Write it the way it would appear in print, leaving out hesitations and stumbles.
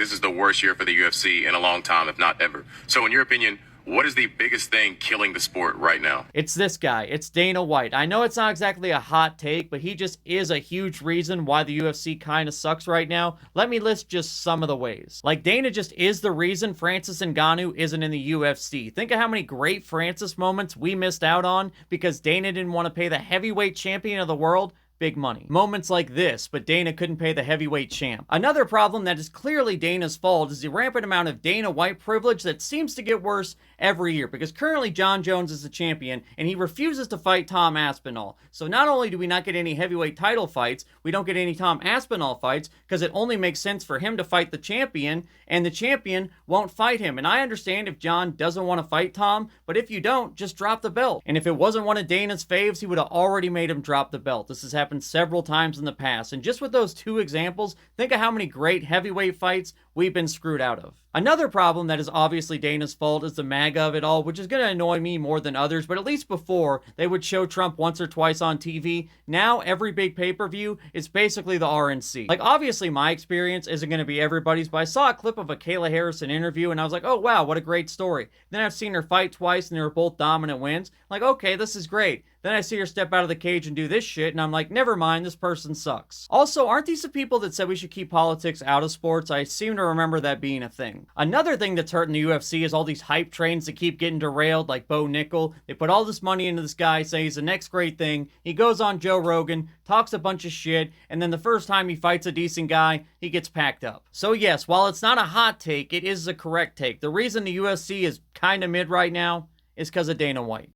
this is the worst year for the UFC in a long time, if not ever. So in your opinion, what is the biggest thing killing the sport right now? It's this guy. It's Dana White. I know it's not exactly a hot take, but he just is a huge reason why the UFC kind of sucks right now. Let me list just some of the ways. Like, Dana just is the reason Francis Ngannou isn't in the UFC. Think of how many great Francis moments we missed out on because Dana didn't want to pay the heavyweight champion of the world big money. Moments like this, but Dana couldn't pay the heavyweight champ. Another problem that is clearly Dana's fault is the rampant amount of Dana White privilege that seems to get worse every year, because currently Jon Jones is the champion and he refuses to fight Tom Aspinall. So not only do we not get any heavyweight title fights, we don't get any Tom Aspinall fights because it only makes sense for him to fight the champion, and the champion won't fight him. And I understand if Jon doesn't want to fight Tom, but if you don't, just drop the belt. And if it wasn't one of Dana's faves, he would have already made him drop the belt. This has happened several times in the past, and just with those two examples, think of how many great heavyweight fights we've been screwed out of. Another problem that is obviously Dana's fault is the MAGA of it all, which is going to annoy me more than others, but at least before, they would show Trump once or twice on TV. Now, every big pay-per-view is basically the RNC. Like, obviously, my experience isn't going to be everybody's, but I saw a clip of a Kayla Harrison interview, and I was like, oh, wow, what a great story. Then I've seen her fight twice, and they were both dominant wins. Like, okay, this is great. Then I see her step out of the cage and do this shit, and I'm like, never mind, this person sucks. Also, aren't these the people that said we should keep politics out of sports? I seem to remember that being a thing. Another thing that's hurting the UFC is all these hype trains that keep getting derailed, like Bo Nickel. They put all this money into this guy, say he's the next great thing. He goes on Joe Rogan, talks a bunch of shit, and then the first time he fights a decent guy, he gets packed up. So yes, while it's not a hot take, it is a correct take. The reason the UFC is kinda mid right now is because of Dana White.